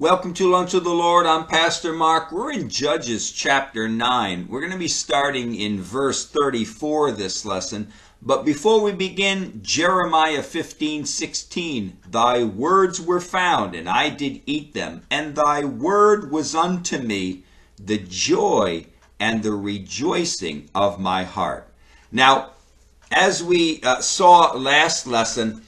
Welcome to Lunch with the Lord. I'm Pastor Mark. We're in Judges chapter 9. We're going to be starting in verse 34 this lesson. But before we begin, Jeremiah 15:16, Thy words were found, and I did eat them, and thy word was unto me the joy and the rejoicing of my heart. Now, as we saw last lesson,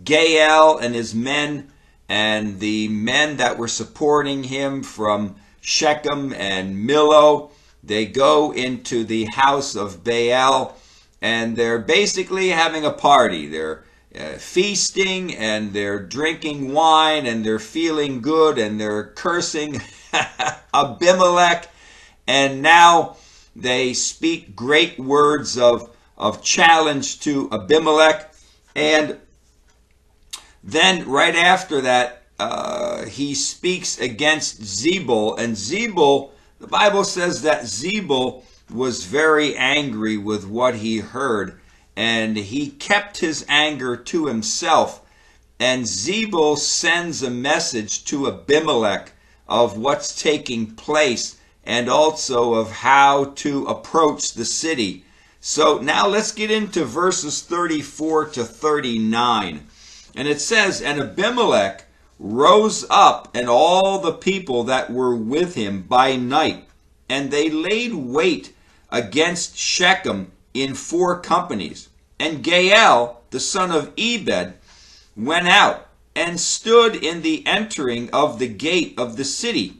Gael and his men and the men that were supporting him from Shechem and Millo, they go into the house of Baal, and they're basically having a party. They're feasting, and they're drinking wine, and they're feeling good, and they're cursing Abimelech, and now they speak great words of challenge to Abimelech. And then right after that, he speaks against Zebul. And Zebul, the Bible says that Zebul was very angry with what he heard. And he kept his anger to himself. And Zebul sends a message to Abimelech of what's taking place and also of how to approach the city. So now let's get into verses 34 to 39. And it says, And Abimelech rose up, and all the people that were with him by night, and they laid wait against Shechem in 4 companies. And Gael, the son of Ebed, went out and stood in the entering of the gate of the city.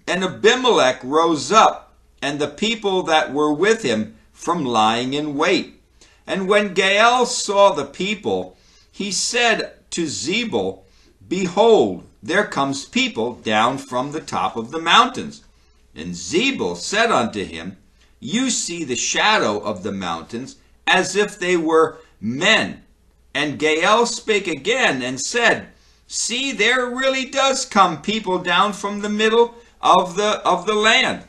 And Abimelech rose up, and the people that were with him from lying in wait. And when Gael saw the people, he said to Zebul, Behold, there comes people down from the top of the mountains. And Zebul said unto him, You see the shadow of the mountains, as if they were men. And Gael spake again and said, See, there really does come people down from the middle of the land.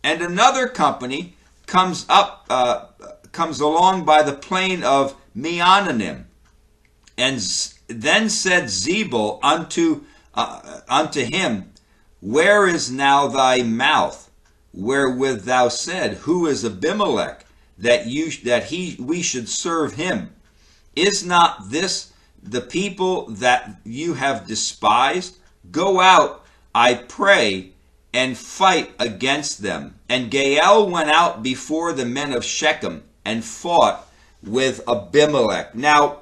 And another company comes along by the plain of Meonanim. And then said Zebul unto him, Where is now thy mouth, wherewith thou said, Who is Abimelech, that we should serve him? Is not this the people that you have despised? Go out, I pray, and fight against them. And Gael went out before the men of Shechem and fought with Abimelech. Now,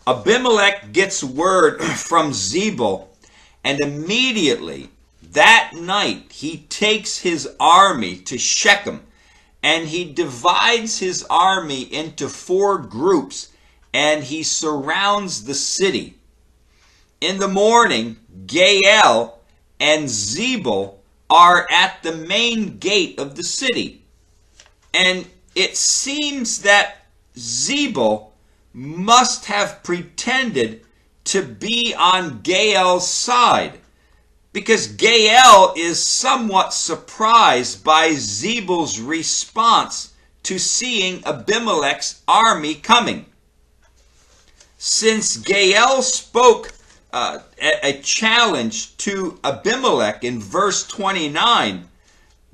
Abimelech gets word from Zebul, and immediately that night he takes his army to Shechem, and he divides his army into 4 groups, and he surrounds the city. In the morning, Gael and Zebul are at the main gate of the city, and it seems that Zebul must have pretended to be on Gael's side, because Gael is somewhat surprised by Zebul's response to seeing Abimelech's army coming. Since Gael spoke a challenge to Abimelech in verse 29,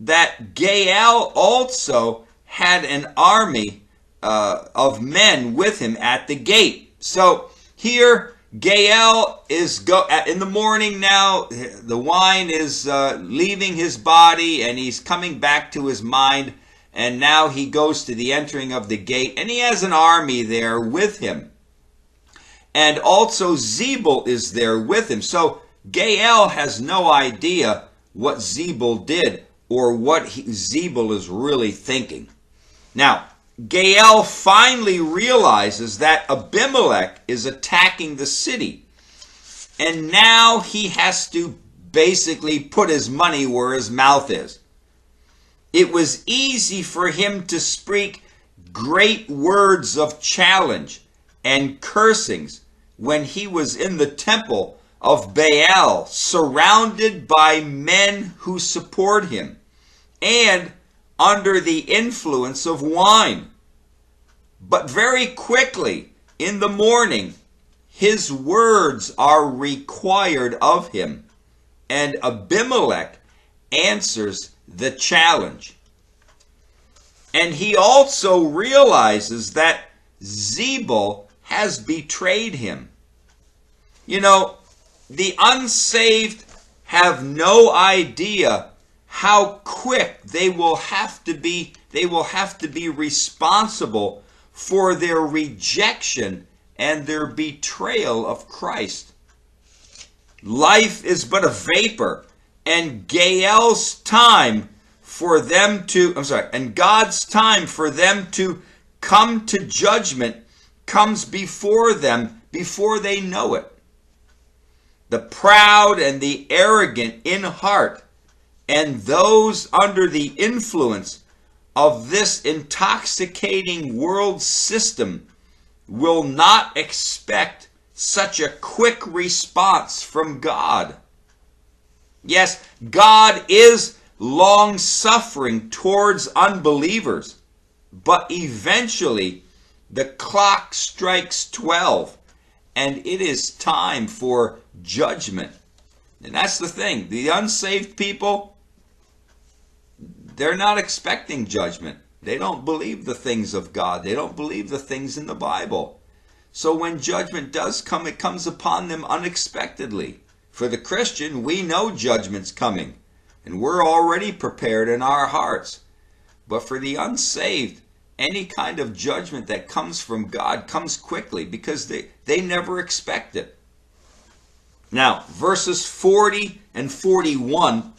that Gael also had an army of men with him at the gate. So here Gael is in the morning now. The wine is leaving his body, and he's coming back to his mind. And now he goes to the entering of the gate, and he has an army there with him. And also Zebul is there with him. So Gael has no idea what Zebul did or what Zebul is really thinking. Now, Gael finally realizes that Abimelech is attacking the city. And now he has to basically put his money where his mouth is. It was easy for him to speak great words of challenge and cursings when he was in the temple of Baal, surrounded by men who support him, and under the influence of wine. But very quickly, in the morning, His words are required of him. And Abimelech answers the challenge. And he also realizes that Zebul has betrayed him. You know, the unsaved have no idea how quick they will have to be responsible for their rejection and their betrayal of Christ. Life is but a vapor, and Gael's time for them to, and God's time for them to come to judgment comes before them, before they know it. The proud and the arrogant in heart, and those under the influence of this intoxicating world system, will not expect such a quick response from God. Yes, God is long-suffering towards unbelievers, but eventually the clock strikes 12, and it is time for judgment. And that's the thing. The unsaved people, they're not expecting judgment. They don't believe the things of God. They don't believe the things in the Bible. So when judgment does come, it comes upon them unexpectedly. For the Christian, we know judgment's coming, and we're already prepared in our hearts. But for the unsaved, any kind of judgment that comes from God comes quickly because they never expect it. Now, verses 40 and 41,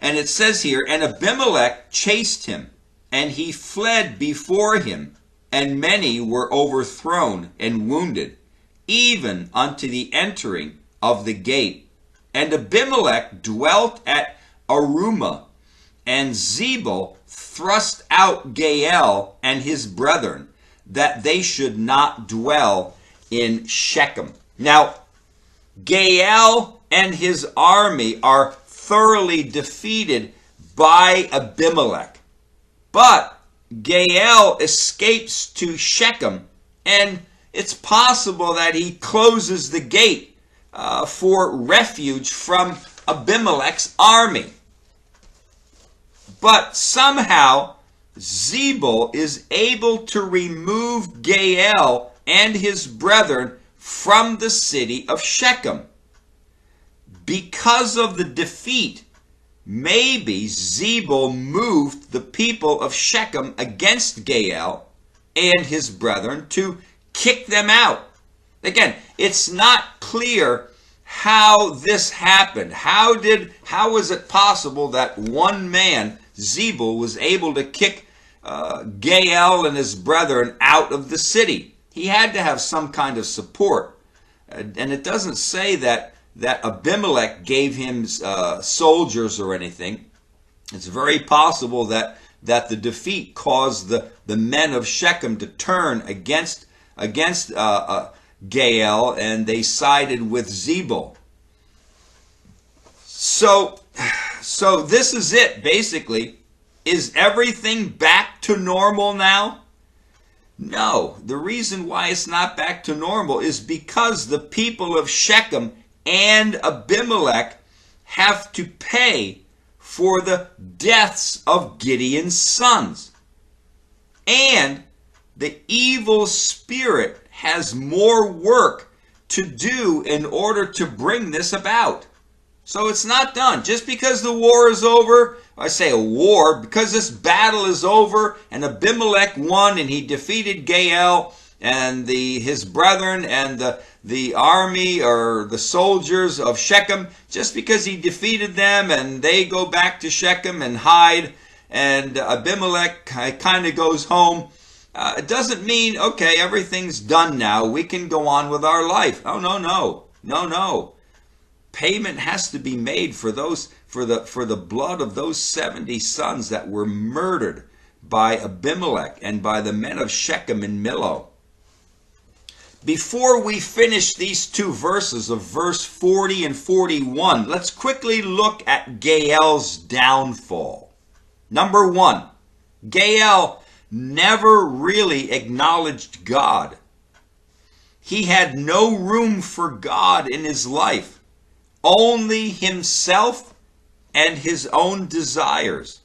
and it says here, "And Abimelech chased him, and he fled before him, and many were overthrown and wounded, even unto the entering of the gate. And Abimelech dwelt at Arumah, and Zebul thrust out Gael and his brethren, that they should not dwell in Shechem." Now, Gael and his army are thoroughly defeated by Abimelech. But Gael escapes to Shechem, and it's possible that he closes the gate for refuge from Abimelech's army. But somehow Zebul is able to remove Gael and his brethren from the city of Shechem. Because of the defeat, maybe Zebul moved the people of Shechem against Gael and his brethren to kick them out. Again, it's not clear how this happened. How was it possible that one man, Zebul, was able to kick Gael and his brethren out of the city? He had to have some kind of support. And it doesn't say that Abimelech gave him soldiers or anything. It's very possible that the defeat caused the men of Shechem to turn against Gael, and they sided with Zebul. So this is it, basically. Is everything back to normal now? No. The reason why it's not back to normal is because the people of Shechem and Abimelech have to pay for the deaths of Gideon's sons. And the evil spirit has more work to do in order to bring this about. So it's not done. Just because the war is over, I say a war, because this battle is over and Abimelech won and he defeated Gael and his brethren and the army or the soldiers of Shechem, just because he defeated them and they go back to Shechem and hide and Abimelech kind of goes home, it doesn't mean, okay, everything's done now, we can go on with our life. Oh, no. Payment has to be made for the blood of those 70 sons that were murdered by Abimelech and by the men of Shechem and Millo. Before we finish these two verses of verse 40 and 41, let's quickly look at Gael's downfall. Number one, Gael never really acknowledged God. He had no room for God in his life, only himself and his own desires.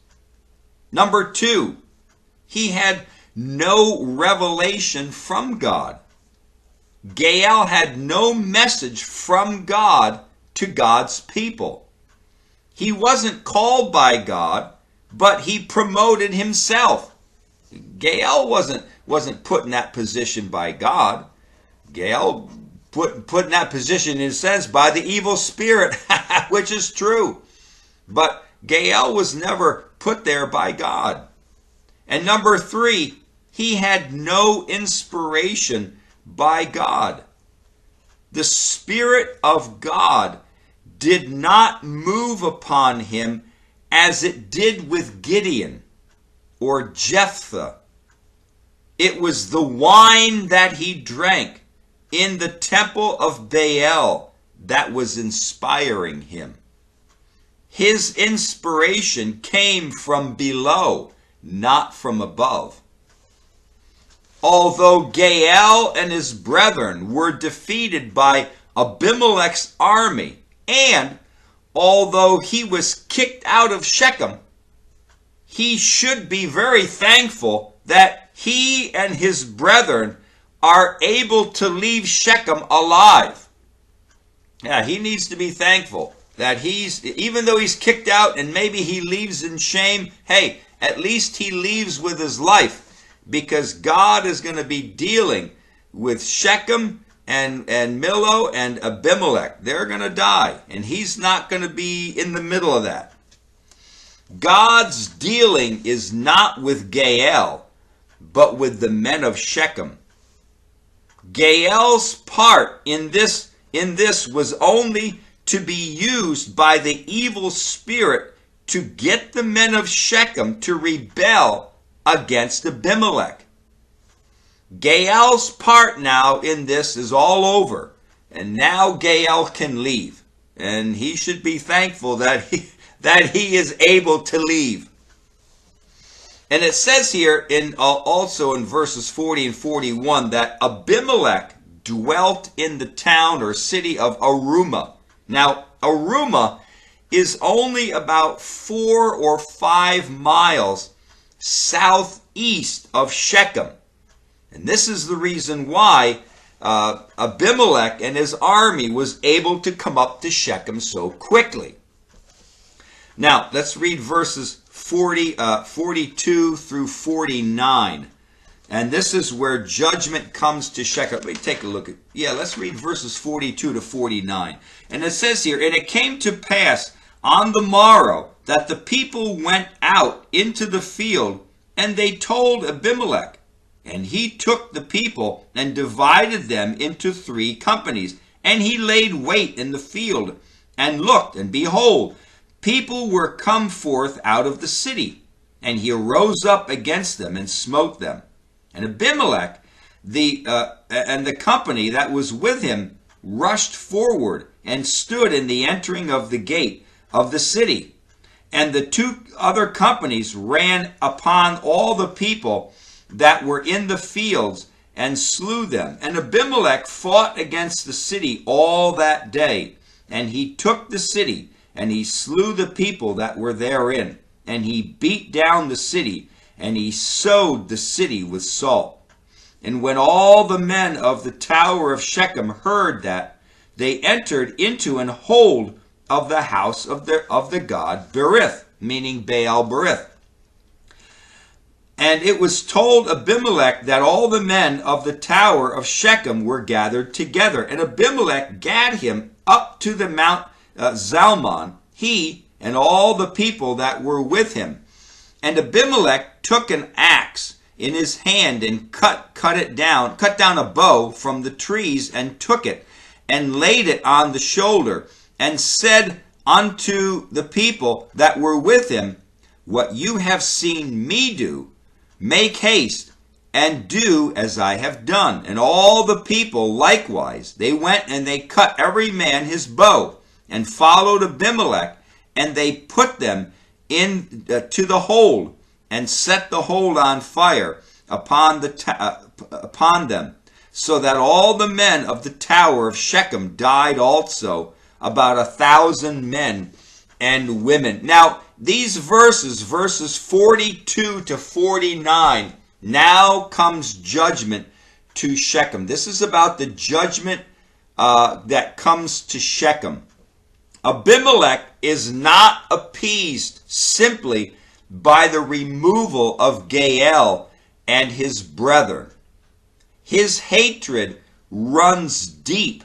Number 2, he had no revelation from God. Gaal had no message from God to God's people. He wasn't called by God, but he promoted himself. Gaal wasn't put in that position by God. Gaal put in that position, in a sense, by the evil spirit, which is true. But Gaal was never put there by God. And number 3, he had no inspiration by God. The Spirit of God did not move upon him as it did with Gideon or Jephthah. It was the wine that he drank in the temple of Baal that was inspiring him. His inspiration came from below, not from above. Although Gaal and his brethren were defeated by Abimelech's army, and although he was kicked out of Shechem, he should be very thankful that he and his brethren are able to leave Shechem alive. Yeah, he needs to be thankful that even though he's kicked out and maybe he leaves in shame, hey, at least he leaves with his life, because God is going to be dealing with Shechem and Millo and Abimelech. They're going to die, and he's not going to be in the middle of that. God's dealing is not with Gaal, but with the men of Shechem. Gaal's part in this was only to be used by the evil spirit to get the men of Shechem to rebel against Abimelech. Gaal's part now in this is all over, and now Gaal can leave, and he should be thankful that he is able to leave. And it says here also in verses 40 and 41 that Abimelech dwelt in the town or city of Arumah. Now, Arumah is only about 4 or 5 miles southeast of Shechem. And this is the reason why Abimelech and his army was able to come up to Shechem so quickly. Now, let's read verses 42 through 49. And this is where judgment comes to Shechem. Let me take a look at, let's read verses 42 to 49. And it says here, "And it came to pass on the morrow that the people went out into the field, and they told Abimelech. And he took the people and divided them into 3 companies. And he laid wait in the field, and looked, and behold, people were come forth out of the city. And he arose up against them and smote them. And Abimelech and the company that was with him rushed forward and stood in the entering of the gate of the city. And the 2 other companies ran upon all the people that were in the fields and slew them. And Abimelech fought against the city all that day. And he took the city, and he slew the people that were therein. And he beat down the city, and he sowed the city with salt. And when all the men of the tower of Shechem heard that, they entered into an hold of the house of the god Berith," meaning Baal Berith. "And it was told Abimelech that all the men of the tower of Shechem were gathered together. And Abimelech gat him up to the Mount Zalmon, he and all the people that were with him. And Abimelech took an axe in his hand and cut down a bow from the trees, and took it and laid it on the shoulder, and said unto the people that were with him, What you have seen me do, make haste and do as I have done. And all the people likewise, they went and they cut every man his bow, and followed Abimelech, and they put them to the hold, and set the hold on fire upon them. so that all the men of the tower of Shechem died also, about 1,000 men and women. Now, these verses 42 to 49, now comes judgment to Shechem. This is about the judgment that comes to Shechem. Abimelech is not appeased simply by the removal of Gaal and his brethren. His hatred runs deep,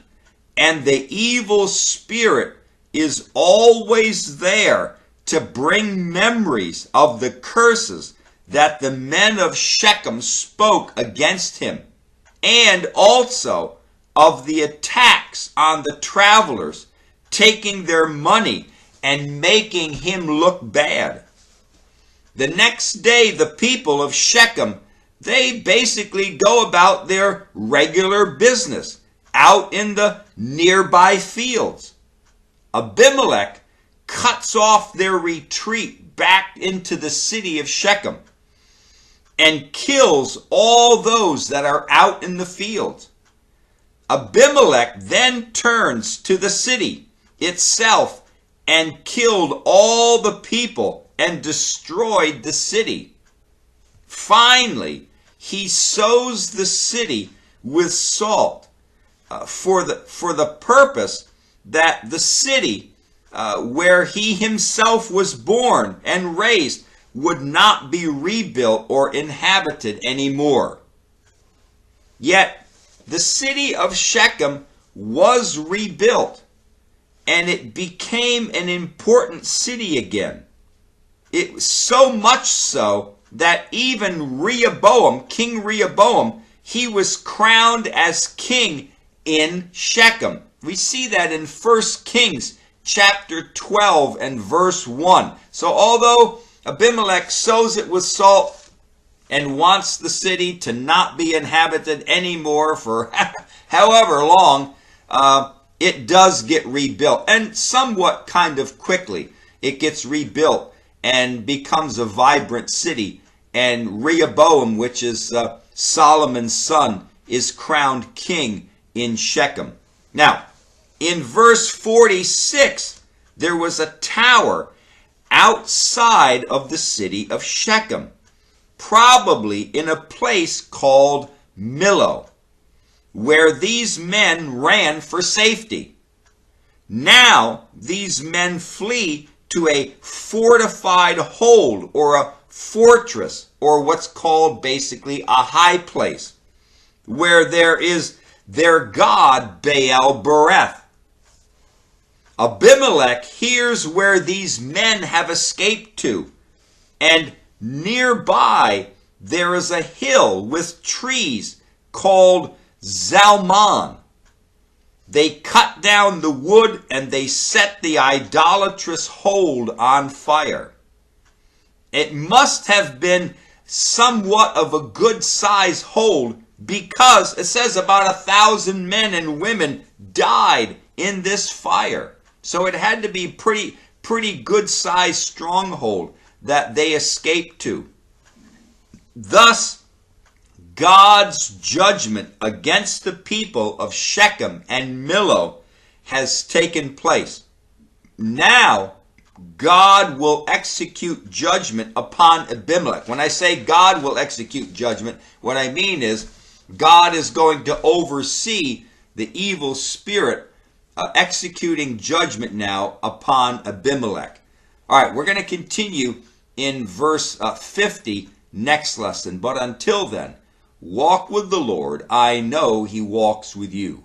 and the evil spirit is always there to bring memories of the curses that the men of Shechem spoke against him, and also of the attacks on the travelers, taking their money and making him look bad. The next day, the people of Shechem, they basically go about their regular business out in the nearby fields. Abimelech cuts off their retreat back into the city of Shechem and kills all those that are out in the fields. Abimelech then turns to the city itself and killed all the people and destroyed the city. Finally, he sows the city with salt for the purpose that the city where he himself was born and raised would not be rebuilt or inhabited anymore. Yet the city of Shechem was rebuilt, and it became an important city again. It was so much so that even Rehoboam, King Rehoboam, he was crowned as king in Shechem. We see that in 1 Kings chapter 12 and verse 1. So although Abimelech sows it with salt and wants the city to not be inhabited anymore for however long, it does get rebuilt. And somewhat kind of quickly, it gets rebuilt and becomes a vibrant city. And Rehoboam, which is Solomon's son, is crowned king in Shechem. Now, in verse 46, there was a tower outside of the city of Shechem, probably in a place called Millo, where these men ran for safety. Now, these men flee to a fortified hold or a fortress, or what's called basically a high place, where there is their god Baal Bereth. Abimelech hears where these men have escaped to, and nearby there is a hill with trees called Zalmon. They cut down the wood and they set the idolatrous hold on fire. It must have been somewhat of a good size hold, because it says about 1,000 men and women died in this fire. So it had to be pretty good size stronghold that they escaped to. Thus, God's judgment against the people of Shechem and Millo has taken place. Now, God will execute judgment upon Abimelech. When I say God will execute judgment, what I mean is God is going to oversee the evil spirit executing judgment now upon Abimelech. All right, we're going to continue in verse 50 next lesson. But until then, walk with the Lord. I know he walks with you.